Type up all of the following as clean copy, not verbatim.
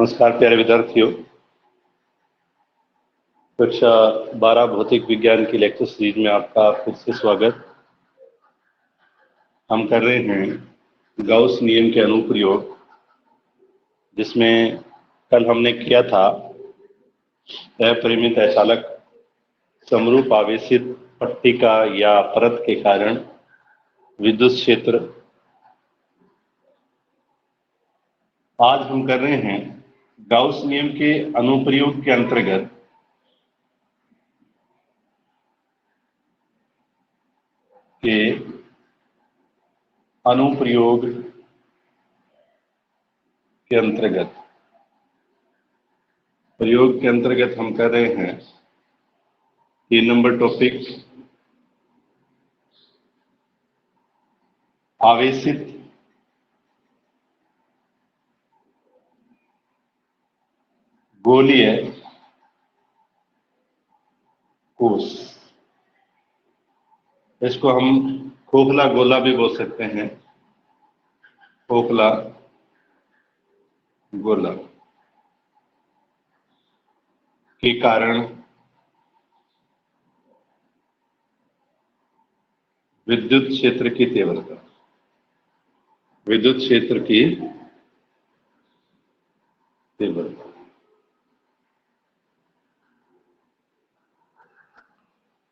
नमस्कार प्यारे विद्यार्थियों। कक्षा 12 भौतिक विज्ञान की लेक्चर सीरीज में आपका फिर से स्वागत। हम कर रहे हैं गाउस नियम के अनुप्रयोग, जिसमें कल हमने किया था अपरिमित अचालक समरूप आवेशित पट्टिका या परत के कारण विद्युत क्षेत्र। आज हम कर रहे हैं गाउस नियम के अनुप्रयोग के अंतर्गत प्रयोग के अंतर्गत हम कर रहे हैं 3 नंबर टॉपिक, आवेशित गोलीय कोश। इसको हम खोखला गोला भी बोल सकते हैं, खोखला गोला के कारण विद्युत क्षेत्र की तीव्रता, विद्युत क्षेत्र की तीव्रता।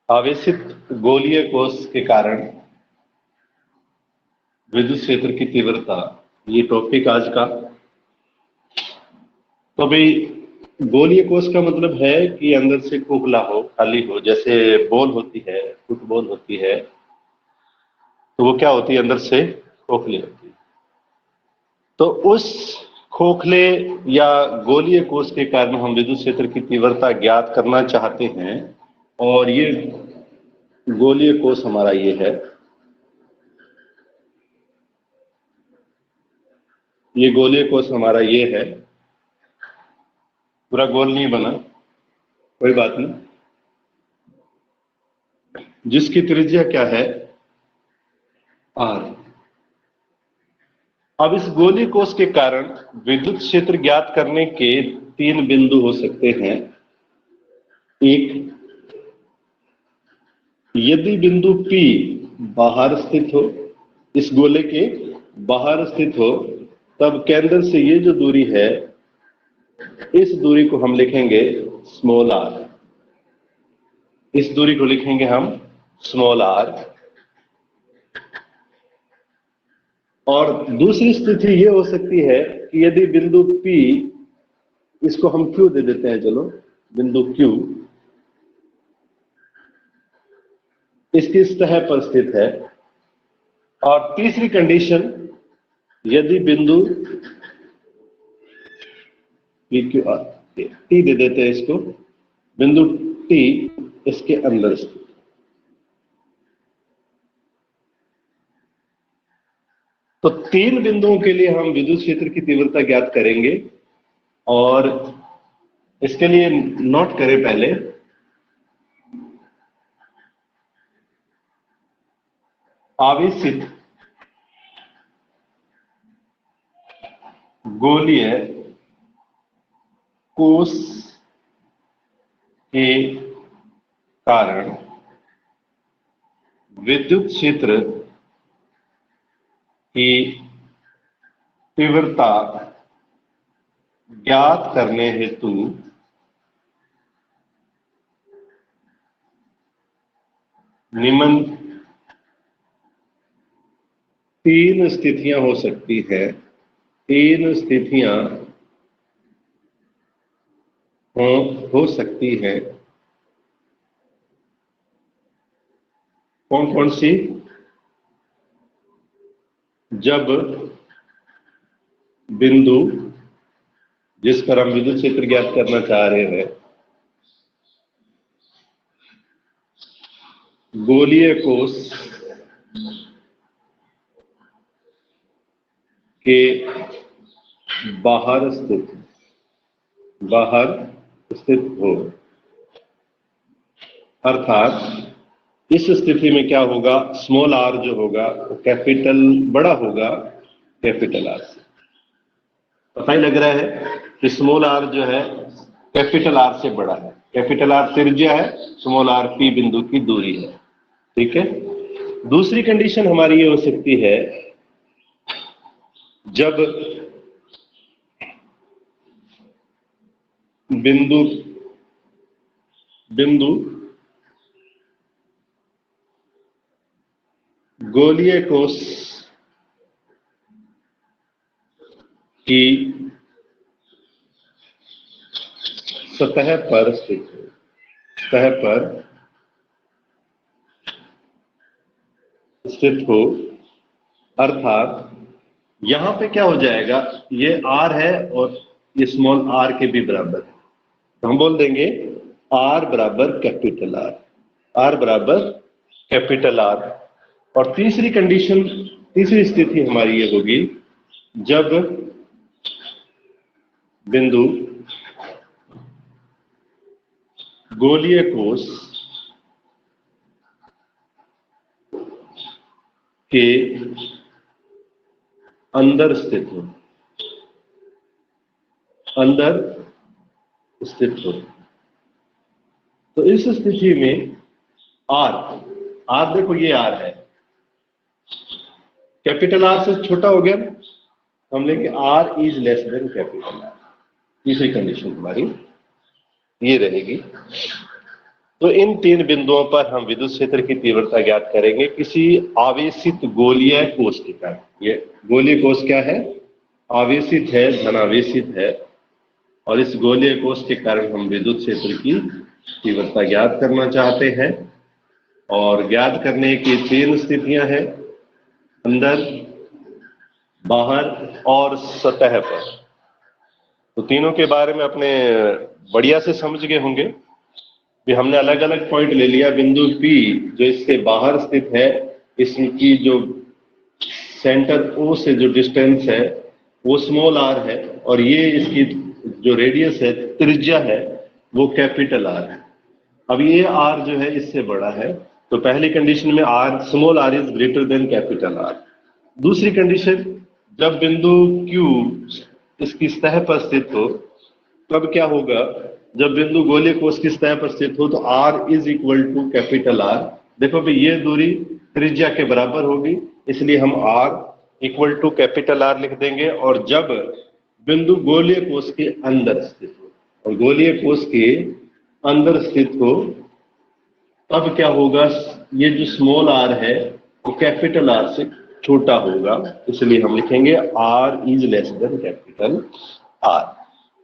आवेशित गोलीय कोश के कारण विद्युत क्षेत्र की तीव्रता, ये टॉपिक आज का। तो भाई गोलीय कोश का मतलब है कि अंदर से खोखला हो, खाली हो। जैसे बॉल होती है, फुटबॉल होती है, तो वो क्या होती है, अंदर से खोखली होती है। तो उस खोखले या गोलीय कोश के कारण हम विद्युत क्षेत्र की तीव्रता ज्ञात करना चाहते हैं। और ये गोलीय कोश हमारा ये है, ये गोलीय कोश हमारा ये है। पूरा गोल नहीं बना, कोई बात नहीं, जिसकी त्रिज्या क्या है, आर। अब इस गोलीय कोश के कारण विद्युत क्षेत्र ज्ञात करने के 3 बिंदु हो सकते हैं। एक, यदि बिंदु P बाहर स्थित हो, इस गोले के बाहर स्थित हो, तब केंद्र से ये जो दूरी है, इस दूरी को हम लिखेंगे स्मॉल r। इस दूरी को लिखेंगे हम स्मॉल r। और दूसरी स्थिति ये हो सकती है कि यदि बिंदु P, इसको हम Q दे देते हैं, चलो बिंदु Q इसकी सतह पर स्थित है। और तीसरी कंडीशन, यदि बिंदु PQR T दे देते हैं इसको, बिंदु T इसके अंदर स्थित। तो 3 बिंदुओं के लिए हम विद्युत क्षेत्र की तीव्रता ज्ञात करेंगे। और इसके लिए नोट करें पहले, आवेशित गोलीय कोश के कारण विद्युत क्षेत्र की तीव्रता ज्ञात करने हेतु निम्न 3 स्थितियां हो सकती है। 3 स्थितियां हो सकती है। कौन कौन सी? जब बिंदु जिस पर हम विद्युत क्षेत्र ज्ञात करना चाह रहे हैं, गोलीय कोश के बाहर स्थित हो, अर्थात इस स्थिति में क्या होगा, स्मॉल r जो होगा वो कैपिटल बड़ा होगा कैपिटल R से। पता ही लग रहा है कि स्मॉल आर जो है कैपिटल आर से बड़ा है। कैपिटल आर त्रिज्या है, स्मॉल आर पी बिंदु की दूरी है। ठीक है। दूसरी कंडीशन हमारी ये हो सकती है, जब बिंदु बिंदु गोलीय कोश की सतह पर स्थित हो, अर्थात यहां पे क्या हो जाएगा, ये आर है और ये स्मॉल आर के भी बराबर है, तो हम बोल देंगे आर बराबर कैपिटल आर, आर बराबर कैपिटल आर। और तीसरी कंडीशन, तीसरी स्थिति हमारी ये होगी, जब बिंदु गोलीय कोश के अंदर स्थित हो, तो इस स्थिति में आर देखो ये आर है, कैपिटल आर से छोटा हो गया, हम लेंगे R is less than capital R. तीसरी कंडीशन हमारी ये रहेगी। तो इन तीन बिंदुओं पर हम विद्युत क्षेत्र की तीव्रता ज्ञात करेंगे किसी आवेशित गोलीय कोश के कारण। ये गोलीय कोश क्या है, आवेशित है, धनावेशित है, और इस गोलीय कोश के कारण हम विद्युत क्षेत्र की तीव्रता ज्ञात करना चाहते हैं। और ज्ञात करने की तीन स्थितियां हैं, अंदर, बाहर और सतह पर। तो तीनों के बारे में अपने बढ़िया से समझ गए होंगे कि हमने अलग अलग पॉइंट ले लिया। बिंदु P जो इसके बाहर स्थित है, इसकी जो सेंटर O से जो डिस्टेंस है वो स्मॉल r है, और ये इसकी जो रेडियस है, त्रिज्या है, वो कैपिटल R है। अब ये R जो है इससे बड़ा है, तो पहली कंडीशन में small r is greater than capital R। दूसरी कंडीशन, जब बिंदु Q इसकी सतह पर स्थित हो, तब क्या होगा, जब बिंदु गोलीय कोश की सतह पर स्थित हो तो R is equal to capital R। देखो भाई ये दूरी त्रिज्या के बराबर होगी, इसलिए हम R equal to capital R लिख देंगे। और जब बिंदु गोलीय कोश के अंदर स्थित हो, और गोलीय कोश के अंदर स्थित हो, तब क्या होगा, ये जो स्मॉल r है वो कैपिटल R से छोटा होगा, इसलिए हम लिखेंगे R is less than capital R।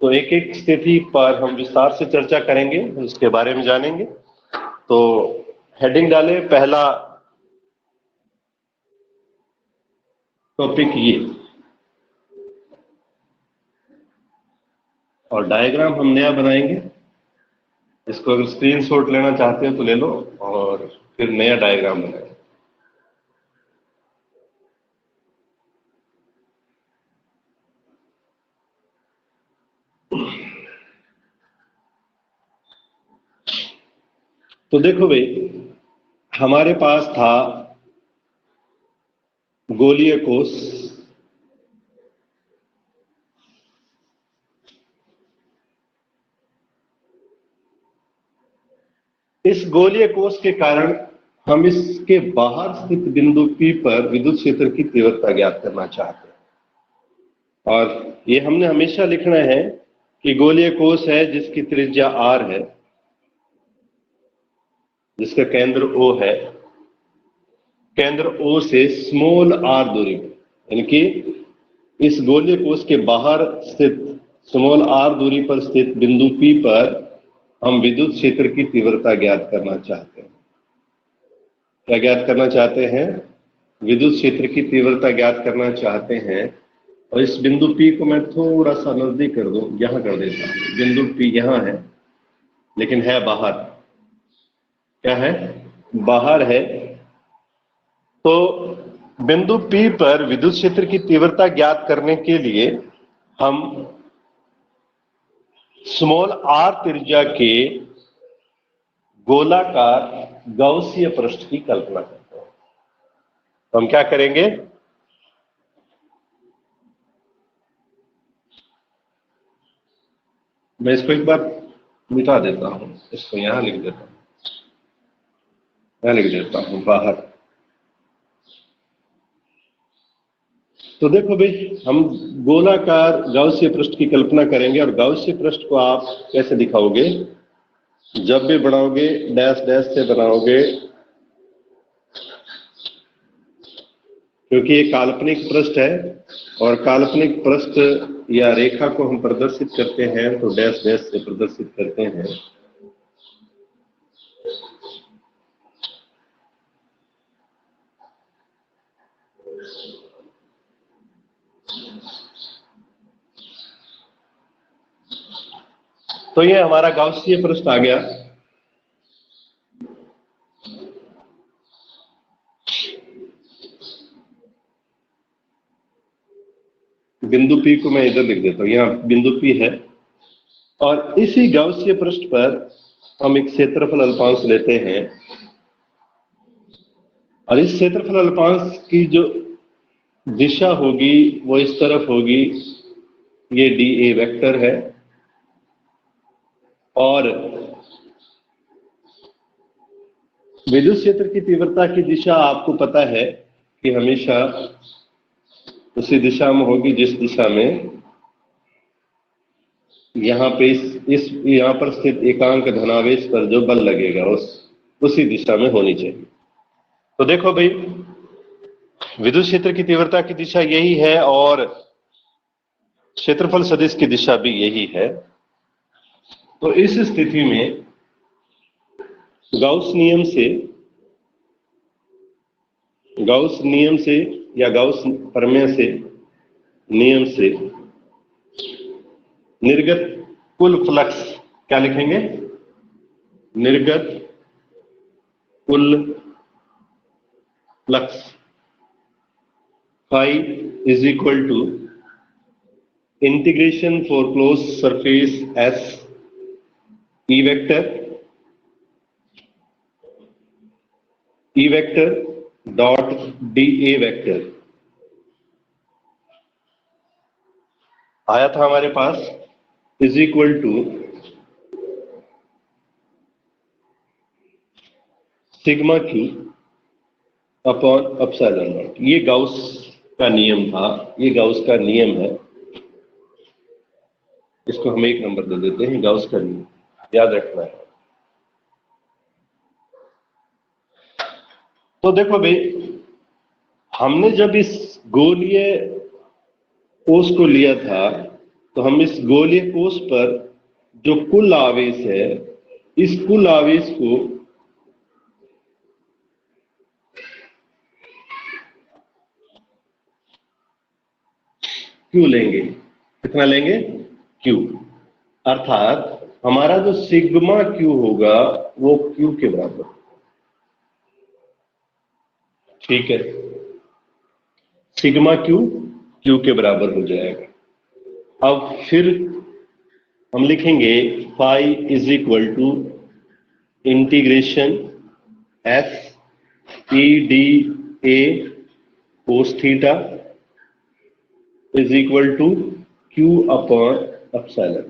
तो एक एक स्थिति पर हम विस्तार से चर्चा करेंगे, उसके बारे में जानेंगे। तो हेडिंग डालें, पहला टॉपिक ये, और डायग्राम हम नया बनाएंगे। इसको अगर स्क्रीनशॉट लेना चाहते हो तो ले लो, और फिर नया डायग्राम बनाएंगे। तो देखो भाई, हमारे पास था गोलीय कोश, इस गोलीय कोश के कारण हम इसके बाहर स्थित बिंदु P पर विद्युत क्षेत्र की तीव्रता ज्ञात करना चाहते हैं। और ये हमने हमेशा लिखना है कि गोलीय कोश है जिसकी त्रिज्या R है, जिसका केंद्र O है, केंद्र O से स्मॉल r दूरी पर, यानी कि इस गोलीय कोश के बाहर स्थित स्मॉल r दूरी पर स्थित बिंदु P पर हम विद्युत क्षेत्र की तीव्रता ज्ञात करना चाहते हैं। क्या ज्ञात करना चाहते हैं? विद्युत क्षेत्र की तीव्रता ज्ञात करना चाहते हैं। और इस बिंदु P को मैं थोड़ा सा नजदीक कर दूं, यहां कर देता हूं। बिंदु P यहां है, लेकिन है बाहर। क्या है? बाहर है। तो बिंदु P पर विद्युत क्षेत्र की तीव्रता ज्ञात करने के लिए हम स्मॉल r त्रिज्या के गोलाकार गौसीय पृष्ठ की कल्पना करते हैं। तो हम क्या करेंगे, मैं इसको एक बार मिटा देता हूं, इसको यहां लिख देता हूं, यहां लिख देता हूं बाहर। तो देखो भाई, हम गोलाकार गाउसीय पृष्ठ की कल्पना करेंगे, और गाउसीय पृष्ठ को आप कैसे दिखाओगे? जब भी बनाओगे डैश डैश से बनाओगे, क्योंकि ये काल्पनिक पृष्ठ है, और काल्पनिक पृष्ठ या रेखा को हम प्रदर्शित करते हैं तो डैश डैश से प्रदर्शित करते हैं। तो ये हमारा गाउसीय पृष्ठ आ गया। बिंदु P को मैं इधर लिख देता हूं, यहाँ बिंदु P है, और इसी गाउसीय पृष्ठ पर हम एक क्षेत्रफल अल्पांश लेते हैं, और इस क्षेत्रफल अल्पांश की जो दिशा होगी वो इस तरफ होगी, ये dA वेक्टर है, और विद्युत क्षेत्र की तीव्रता की दिशा आपको पता है कि हमेशा उसी दिशा में होगी जिस दिशा में यहाँ पे इस यहाँ पर स्थित एकांक धनावेश पर जो बल लगेगा उसी दिशा में होनी चाहिए। तो देखो भाई, विद्युत क्षेत्र की तीव्रता की दिशा यही है, और क्षेत्रफल सदिश की दिशा भी यही है। तो इस स्थिति में गाउस नियम से या गाउस प्रमेय से नियम से निर्गत कुल फ्लक्स क्या लिखेंगे? निर्गत कुल flux phi is equal to integration for closed surface S E vector dot dA vector आया था हमारे पास, is equal to sigma Q upon epsilon naught. ये गाउस का नियम था, ये गाउस का नियम है, इसको हम 1 नंबर दे देते हैं, गाउस का नियम याद रखना है। तो देखो भाई, हमने जब इस गोलीय कोश को लिया था, तो हम इस गोलीय कोश पर जो कुल आवेश है, इस कुल आवेश को क्यू लेंगे। कितना लेंगे? क्यू। अर्थात हमारा जो सिग्मा क्यू होगा वो क्यू के बराबर, ठीक है, सिग्मा क्यू क्यू के बराबर हो जाएगा। अब फिर हम लिखेंगे phi is equal to integration S E D A cos theta is equal to Q upon epsilon.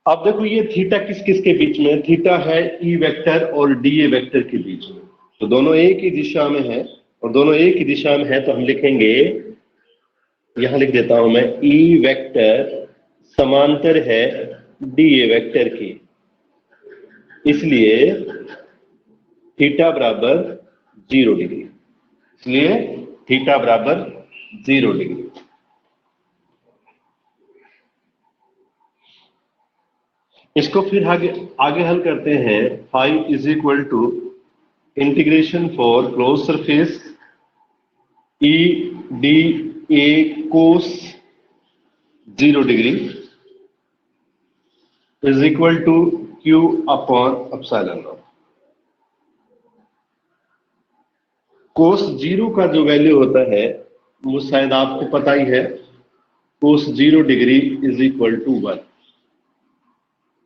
अब देखो, ये थीटा किस किस के बीच में? थीटा है ई वेक्टर और डी ए वेक्टर के बीच में, तो दोनों एक ही दिशा में है, और दोनों एक ही दिशा में है, तो हम लिखेंगे, यहां लिख देता हूं मैं, ई वेक्टर समांतर है डी ए वेक्टर की, इसलिए थीटा बराबर 0 डिग्री, इसलिए थीटा बराबर 0 डिग्री। इसको फिर आगे हल करते हैं। Phi is equal to integration for close surface E D A cos 0 degree is equal to Q upon epsilon naught. Cos 0 का जो वैल्यू होता है वो शायद आपको पता ही है, cos 0 degree is equal to 1।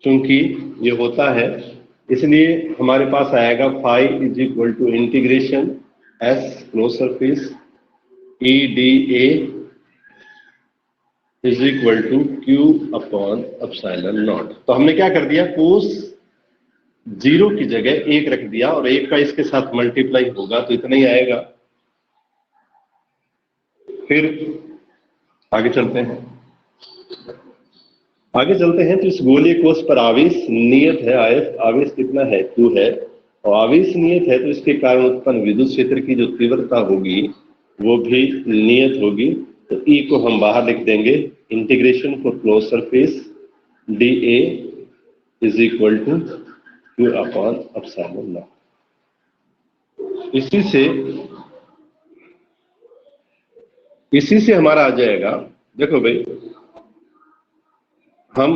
क्योंकि ये होता है, इसलिए हमारे पास आएगा phi is equal to integration S close surface E D A is equal to Q upon epsilon naught. तो हमने क्या कर दिया, कोस 0 की जगह 1 रख दिया और 1 का इसके साथ मल्टीप्लाई होगा तो इतना ही आएगा। फिर आगे चलते हैं, तो इस गोलीय कोष पर आवेश नियत है, आवेश कितना है, Q है, और आवेश नियत है तो इसके कारण उत्पन्न विद्युत क्षेत्र की जो तीव्रता होगी वो भी नियत होगी। तो E को हम बाहर लिख देंगे, integration for close surface dA is equal to Q upon epsilon naught. इसी से हमारा आ जाएगा, देखो भाई हम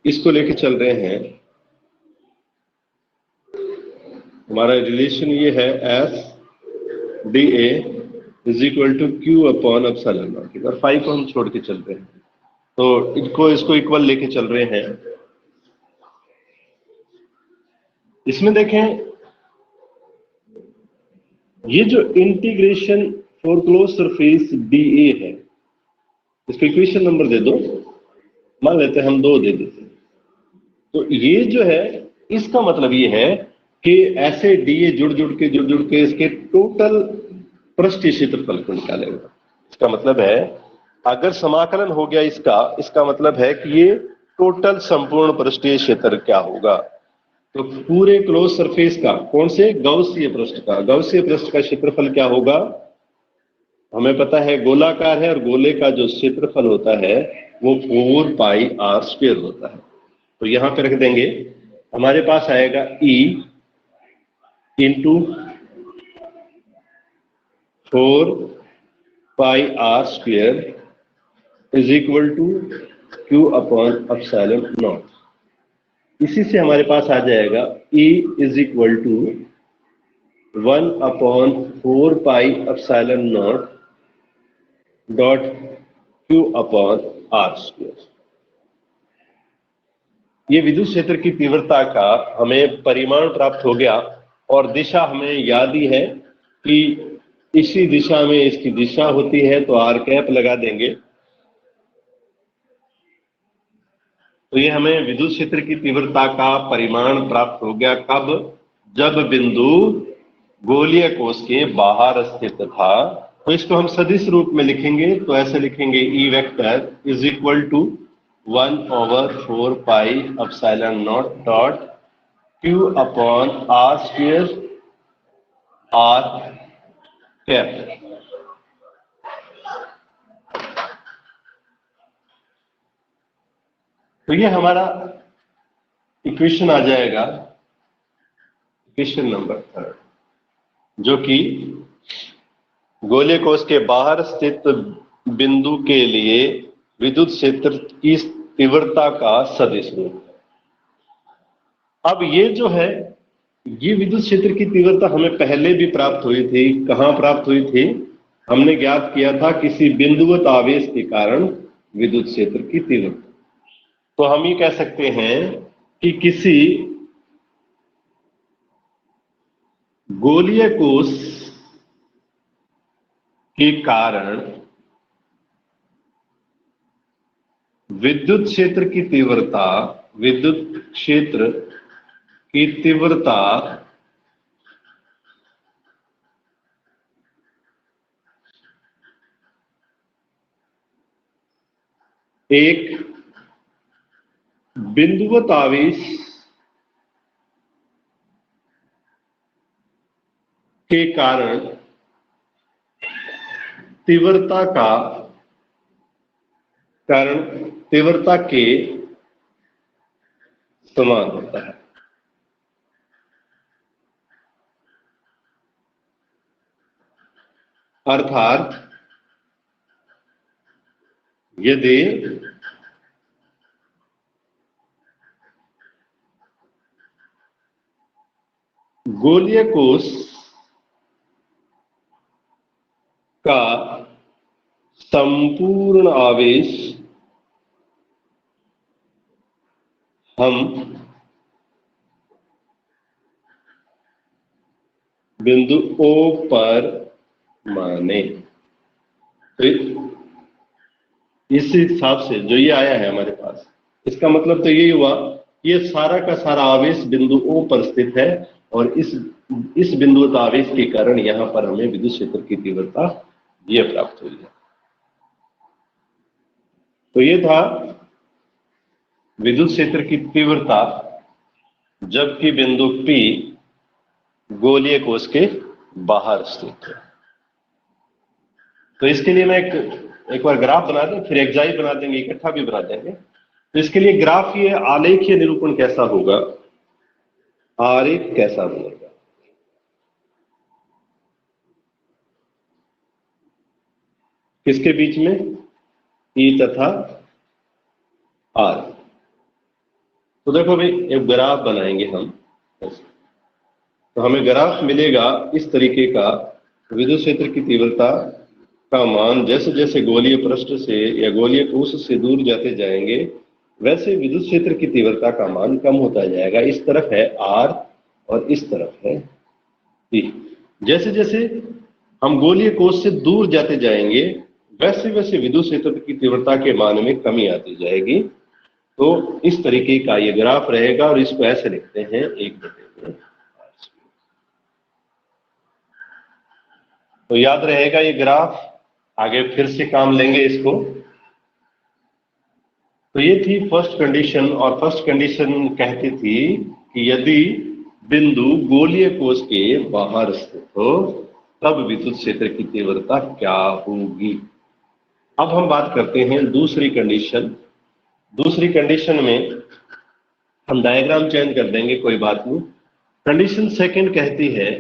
इसको लेके चल रहे हैं, हमारा रिलेशन ये है S dA is equal to Q upon epsilon naught, और फाई को हम छोड़ के चल रहे हैं तो इसको इक्वल लेके चल रहे हैं। इसमें देखें, ये जो integration for close surface dA है, इसको इक्वेशन नंबर दे दो, मान लेते हैं हम 2 दे देते हैं। तो ये जो है, इसका मतलब ये है कि ऐसे dA जुड़ जुड़ के इसके टोटल पृष्ठीय क्षेत्रफल को निकालेगा। इसका मतलब है अगर समाकलन हो गया इसका मतलब है कि ये टोटल संपूर्ण पृष्ठीय क्षेत्र क्या होगा। तो पूरे क्लोज सरफेस का, कौन से, गौसीय पृष्ठ का क्षेत्रफल क्या होगा, हमें पता है गोलाकार है और गोले का जो क्षेत्रफल होता है वो 4 पाई आर स्क्वायर होता है। तो यहां पे रख देंगे, हमारे पास आएगा E into 4 pi R square is equal to Q upon epsilon naught. इसी से हमारे पास आ जाएगा E is equal to 1 upon 4 pi epsilon naught dot Q upon R square. ये विद्युत क्षेत्र की तीव्रता का हमें परिमाण प्राप्त हो गया, और दिशा हमें याद ही है कि इसी दिशा में इसकी दिशा होती है, तो आर कैप लगा देंगे। तो ये हमें विद्युत क्षेत्र की तीव्रता का परिमाण प्राप्त हो गया, कब, जब बिंदु गोलीय कोष के बाहर स्थित था। तो इसको हम सदिश रूप में लिखेंगे, तो ऐसे लिखेंगे E vector is equal to 1/4 pi epsilon naught dot Q upon R square R cap. तो ये हमारा इक्वेशन आ जाएगा, इक्वेशन नंबर 3, जो कि गोलीय कोष के बाहर स्थित बिंदु के लिए विद्युत क्षेत्र की तीव्रता का सदिश रूप। अब ये जो है, ये विद्युत क्षेत्र की तीव्रता हमें पहले भी प्राप्त हुई थी। कहां प्राप्त हुई थी, हमने ज्ञात किया था किसी बिंदुवत आवेश के कारण विद्युत क्षेत्र की तीव्रता। तो हम ये कह सकते हैं कि किसी गोलीय कोष के कारण विद्युत क्षेत्र की तीव्रता, विद्युत क्षेत्र की तीव्रता एक बिंदुवत आवेश के कारण तीव्रता के समान होता है। अर्थात यदि गोलीय कोष का संपूर्ण आवेश हम बिंदु O पर माने, इस हिसाब से जो ये आया है हमारे पास, इसका मतलब तो यही हुआ, ये सारा का सारा आवेश बिंदु O पर स्थित है, और इस बिंदु आवेश के कारण यहाँ पर हमें विद्युत क्षेत्र की तीव्रता ये प्राप्त हुई है। तो ये था विद्युत क्षेत्र की तीव्रता जबकि बिंदु P गोलीय कोश के बाहर स्थित है। तो इसके लिए मैं एक बार ग्राफ बना दूं, फिर एक्साई बना देंगे, इकट्ठा भी बना देंगे। तो इसके लिए ग्राफ ये आलेखीय निरूपण कैसा होगा, आरेख कैसा बनेगा। किसके बीच में, E तथा R। तो देखो भाई, एक ग्राफ बनाएंगे हम, तो हमें ग्राफ मिलेगा इस तरीके का। विद्युत क्षेत्र की तीव्रता का मान जैसे जैसे गोलीय पृष्ठ से या गोलीय कोश से दूर जाते जाएंगे, वैसे विद्युत क्षेत्र की तीव्रता का मान कम होता जाएगा। इस तरफ है R और इस तरफ है E। जैसे जैसे हम गोलीय कोश से दूर जाते जाएंगे, वैसे वैसे विद्युत क्षेत्र की तीव्रता के मान में कमी आती जाएगी। तो इस तरीके का ये ग्राफ रहेगा, और इसको ऐसे लिखते हैं 1/r²। तो याद रहेगा ये ग्राफ, आगे फिर से काम लेंगे इसको। तो ये थी फर्स्ट कंडीशन, और फर्स्ट कंडीशन कहती थी कि यदि बिंदु गोलीय कोश के बाहर स्थित हो तब विद्युत क्षेत्र की तीव्रता क्या होगी। अब हम बात करते हैं दूसरी कंडीशन। दूसरी कंडीशन में हम डायग्राम चेंज कर देंगे, कोई बात नहीं। कंडीशन सेकंड कहती है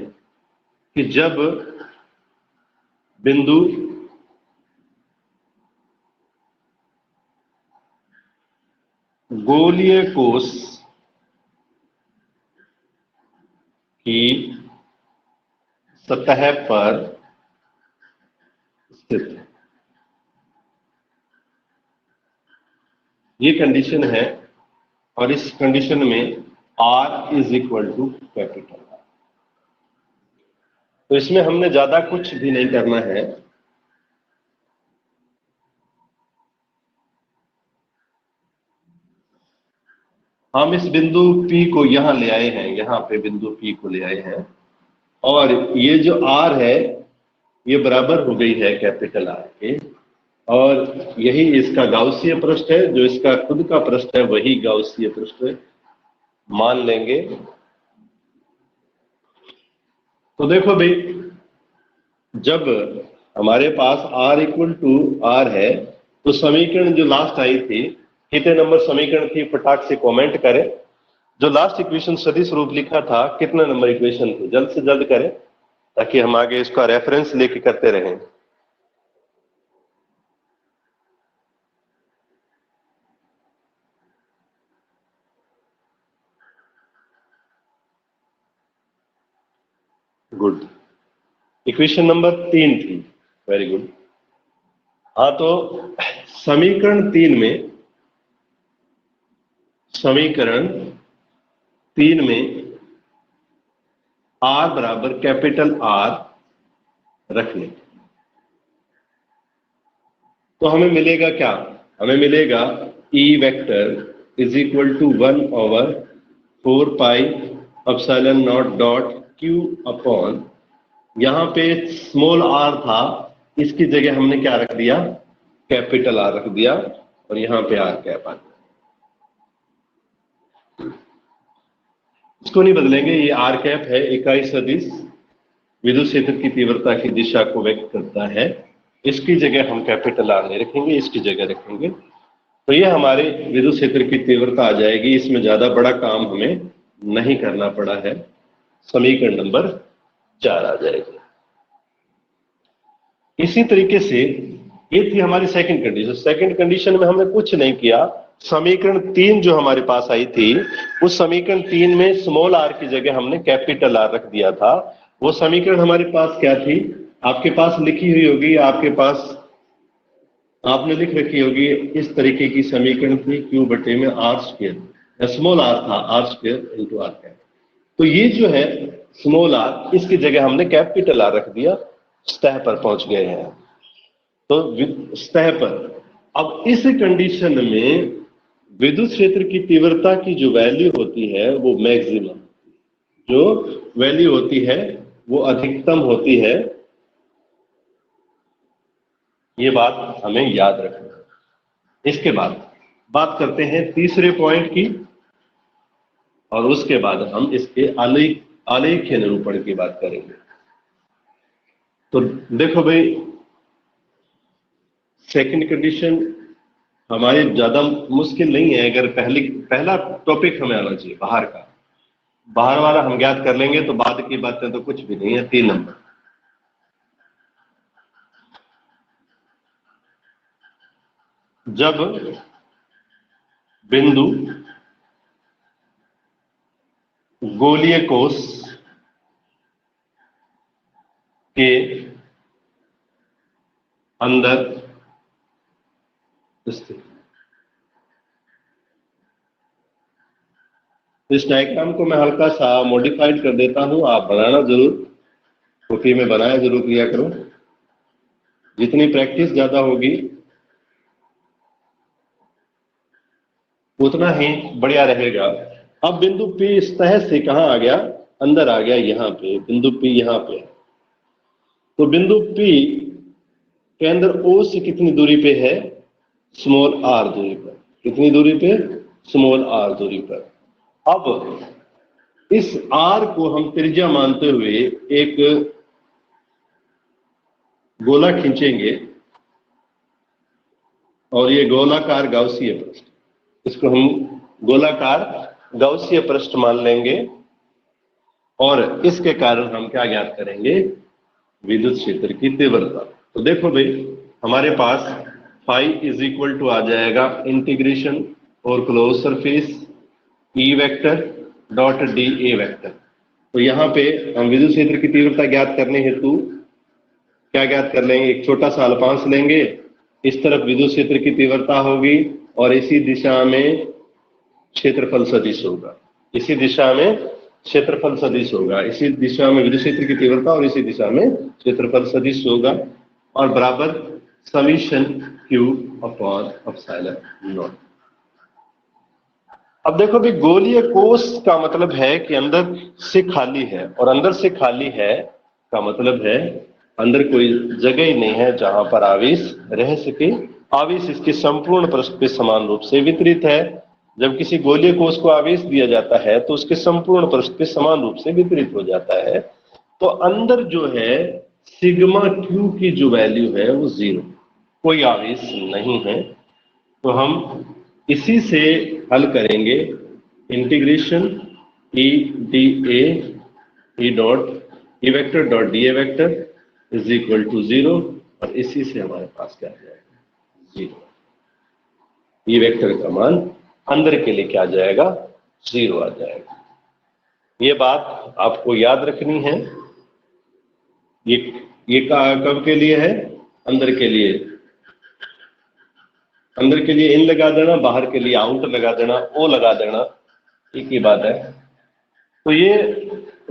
कि जब बिंदु गोलीय कोश की सतह पर स्थित है, ये कंडीशन है। और इस कंडीशन में R is equal to capital R। तो इसमें हमने ज्यादा कुछ भी नहीं करना है। हम इस बिंदु P को यहां ले आए हैं, यहां पे बिंदु P को ले आए हैं, और ये जो R है ये बराबर हो गई है कैपिटल R के, और यही इसका गाउसीय पृष्ठ है। जो इसका खुद का पृष्ठ है वही गाउसीय पृष्ठ मान लेंगे। तो देखो भाई, जब हमारे पास R इक्वल टू R है, तो समीकरण जो लास्ट आई थी, कितने नंबर समीकरण थी, फटाक से कमेंट करें। जो लास्ट इक्वेशन सदिश रूप लिखा था, कितना नंबर इक्वेशन थी, जल्द से जल्द करें ताकि हम आगे इसका रेफरेंस लेके करते रहें। गुड, इक्वेशन नंबर 3 थी, वेरी गुड। हाँ, तो समीकरण 3 में R बराबर कैपिटल R रखने, तो हमें मिलेगा क्या, हमें मिलेगा E vector is equal to 1/4 pi epsilon naught dot Q upon, यहां पे स्मॉल r था, इसकी जगह हमने क्या रख दिया, कैपिटल R रख दिया, और यहां पे R कैप आ गया। इसको नहीं बदलेंगे, ये R कैप है, इकाई सदिश विद्युत क्षेत्र की तीव्रता की दिशा को व्यक्त करता है। इसकी जगह हम कैपिटल R नहीं रखेंगे, इसकी जगह रखेंगे। तो ये हमारे विद्युत क्षेत्र की तीव्रता आ जाएगी। इसमें ज्यादा बड़ा काम हमें नहीं करना पड़ा है। समीकरण नंबर 4 आ जाएगी। इसी तरीके से ये थी हमारी सेकंड कंडीशन। सेकंड कंडीशन में हमने कुछ नहीं किया। समीकरण 3 जो हमारे पास आई थी, उस समीकरण 3 में स्मॉल r की जगह हमने कैपिटल R रख दिया था। वो समीकरण हमारे पास क्या थी, आपके पास लिखी हुई होगी, आपके पास आपने लिख रखी होगी, इस तरीके की समीकरण थी, Q/r², स्मॉल r था, r² × r कैप। तो ये जो है स्मॉल r, इसकी जगह हमने कैपिटल R रख दिया, सतह पर पहुंच गए हैं। तो सतह पर अब इस कंडीशन में विद्युत क्षेत्र की तीव्रता की जो वैल्यू होती है वो मैक्सिमम, जो वैल्यू होती है वो अधिकतम होती है। ये बात हमें याद रखना। इसके बाद बात करते हैं तीसरे पॉइंट की, और उसके बाद हम इसके आलेख्य निरूपण की बात करेंगे। तो देखो भाई, सेकंड कंडीशन हमारी ज्यादा मुश्किल नहीं है। अगर पहला टॉपिक हमें आना चाहिए बाहर का, बाहर वाला हम ज्ञात कर लेंगे तो बाद की बातें तो कुछ भी नहीं है। 3 नंबर, जब बिंदु गोलीय कोश के अंदर स्थित, इस डायग्राम को मैं हल्का सा मॉडिफाइड कर देता हूं, आप बनाना जरूर, कॉपी में बनाया जरूर किया करो। जितनी प्रैक्टिस ज्यादा होगी उतना ही बढ़िया रहेगा। अब बिंदु P इस तरह से कहां आ गया, अंदर आ गया, यहां पे बिंदु P यहां पे। तो बिंदु P के अंदर O से कितनी दूरी पे है, स्मॉल r दूरी पर। कितनी दूरी पे, स्मॉल r दूरी पर। अब इस r को हम त्रिज्या मानते हुए एक गोला खींचेंगे, और ये गोलाकार गाउसीय पृष्ठ, इसको हम गोलाकार गाउसीय पृष्ठ मान लेंगे, और इसके कारण हम क्या ज्ञात करेंगे, विद्युत क्षेत्र की तीव्रता। तो देखो भाई, हमारे पास फाई इज इक्वल टू आ जाएगा इंटीग्रेशन और close surface E vector dot D A vector. तो यहाँ पे हम विद्युत क्षेत्र की तीव्रता ज्ञात करने हेतु क्या ज्ञात कर लेंगे, एक छोटा सा अल्पांश लेंगे, इस तरफ विद्युत क्षेत्र की तीव्रता होगी, और इसी दिशा में क्षेत्रफल सदिश होगा। इसी दिशा में क्षेत्रफल सदिश होगा, इसी दिशा में विद्युत क्षेत्र की तीव्रता और इसी दिशा में क्षेत्रफल सदिश होगा, और बराबर summation Q upon epsilon not. अब देखो भी, गोलीय कोश का मतलब है कि अंदर से खाली है, और अंदर से खाली है का मतलब है अंदर कोई जगह ही नहीं है जहां पर आवेश रह सके। आवेश इसके संपूर्ण पृष्ठ पे समान रूप से वितरित है। जब किसी गोलीय कोश को आवेश दिया जाता है तो उसके संपूर्ण पृष्ठ पे समान रूप से वितरित हो जाता है। तो अंदर जो है सिग्मा क्यू की जो वैल्यू है वो 0, कोई आवेश नहीं है। तो हम इसी से हल करेंगे integration E D A dot E vector dot D A vector is equal to 0, और इसी से हमारे पास क्या आ जाएगा, 0। ई वेक्टर का मान अंदर के लिए क्या आ जाएगा, 0 आ जाएगा। ये बात आपको याद रखनी है। ये कब के लिए है, अंदर के लिए। अंदर के लिए इन लगा देना, बाहर के लिए आउट लगा देना, ओ लगा देना, एक ही बात है। तो ये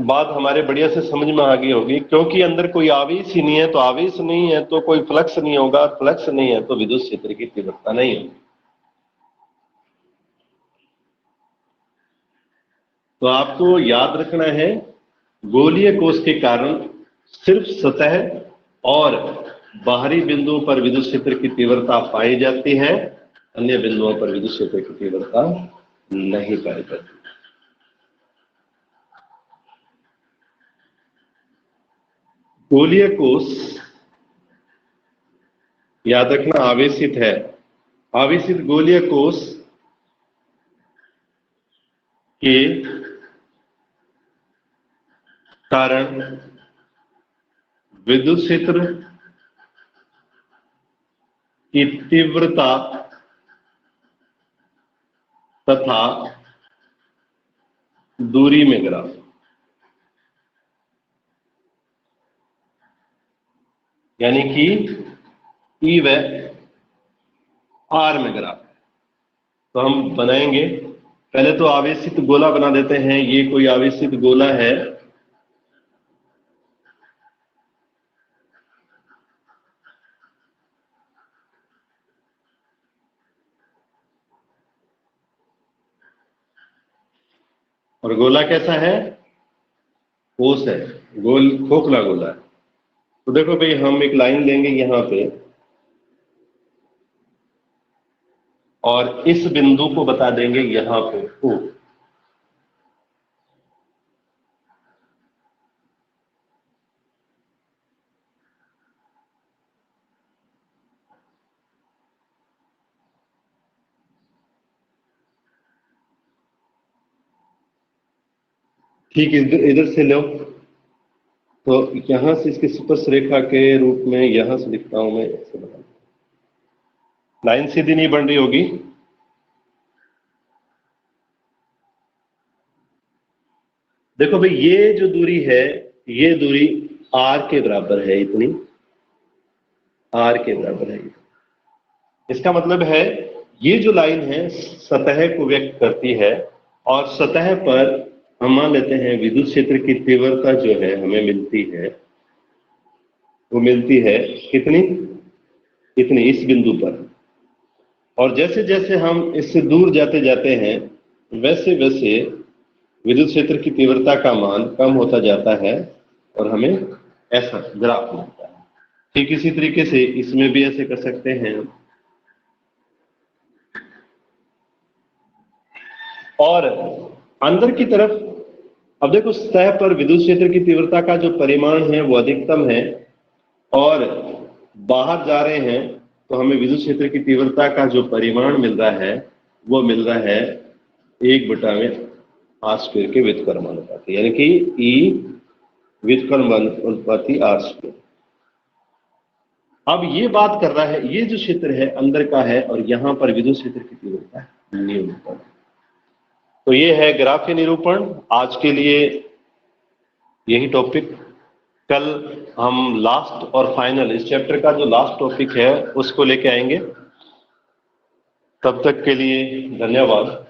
बात हमारे बढ़िया से समझ में आ गई होगी, क्योंकि अंदर कोई आवेश ही नहीं है, तो आवेश नहीं है तो कोई फ्लक्स नहीं होगा, फ्लक्स नहीं है तो विद्युत क्षेत्र की तीव्रता नहीं होगी। तो आपको याद रखना है, गोलीय कोश के कारण सिर्फ सतह और बाहरी बिंदुओं पर विद्युत क्षेत्र की तीव्रता पाई जाती है, अन्य बिंदुओं पर विद्युत क्षेत्र की तीव्रता नहीं पाई जाती। गोलीय कोश याद रखना आवेशित है। आवेशित गोलीय कोश के कारण विद्युत क्षेत्र की तीव्रता तथा दूरी में ग्राफ, यानी कि ई व आर में ग्राफ। तो हम बनाएंगे, पहले तो आवेशित गोला बना देते हैं। ये कोई आवेशित गोला है, और गोला कैसा है? ठोस है, गोल खोखला गोला है। तो देखो भाई, हम एक लाइन लेंगे यहां पे और इस बिंदु को बता देंगे यहां पे O। ठीक, इधर से लो, तो यहां से इसके स्पर्श रेखा के रूप में यहां से लिखता हूं मैं, ऐसे बता, लाइन सीधी नहीं बन रही होगी। देखो भाई, ये जो दूरी है, ये दूरी r के बराबर है, इतनी r के बराबर है। इसका मतलब है ये जो लाइन है सतह को व्यक्त करती है, और सतह पर हम मान लेते हैं विद्युत क्षेत्र की तीव्रता जो है हमें मिलती है, वो मिलती है कितनी? इतनी, इस बिंदु पर। और जैसे जैसे हम इससे दूर जाते जाते हैं, वैसे वैसे विद्युत क्षेत्र की तीव्रता का मान कम होता जाता है और हमें ऐसा ग्राफ मिलता है। ठीक इसी तरीके से इसमें भी ऐसे कर सकते हैं। और अंदर की तरफ, अब देखो, सतह पर विद्युत क्षेत्र की तीव्रता का जो परिमाण है वो अधिकतम है, और बाहर जा रहे हैं तो हमें विद्युत क्षेत्र की तीव्रता का जो परिमाण मिल रहा है वो मिल रहा है 1/r² के व्युत्क्रमानुपाती, यानी कि E व्युत्क्रमानुपाती r²। अब ये बात कर रहा है, ये जो क्षेत्र है अंदर का है, और यहां पर विद्युत क्षेत्र की तीव्रता है न्यूनतम। तो ये है ग्राफीय निरूपण। आज के लिए यही टॉपिक। कल हम लास्ट और फाइनल, इस चैप्टर का जो लास्ट टॉपिक है उसको लेके आएंगे। तब तक के लिए धन्यवाद।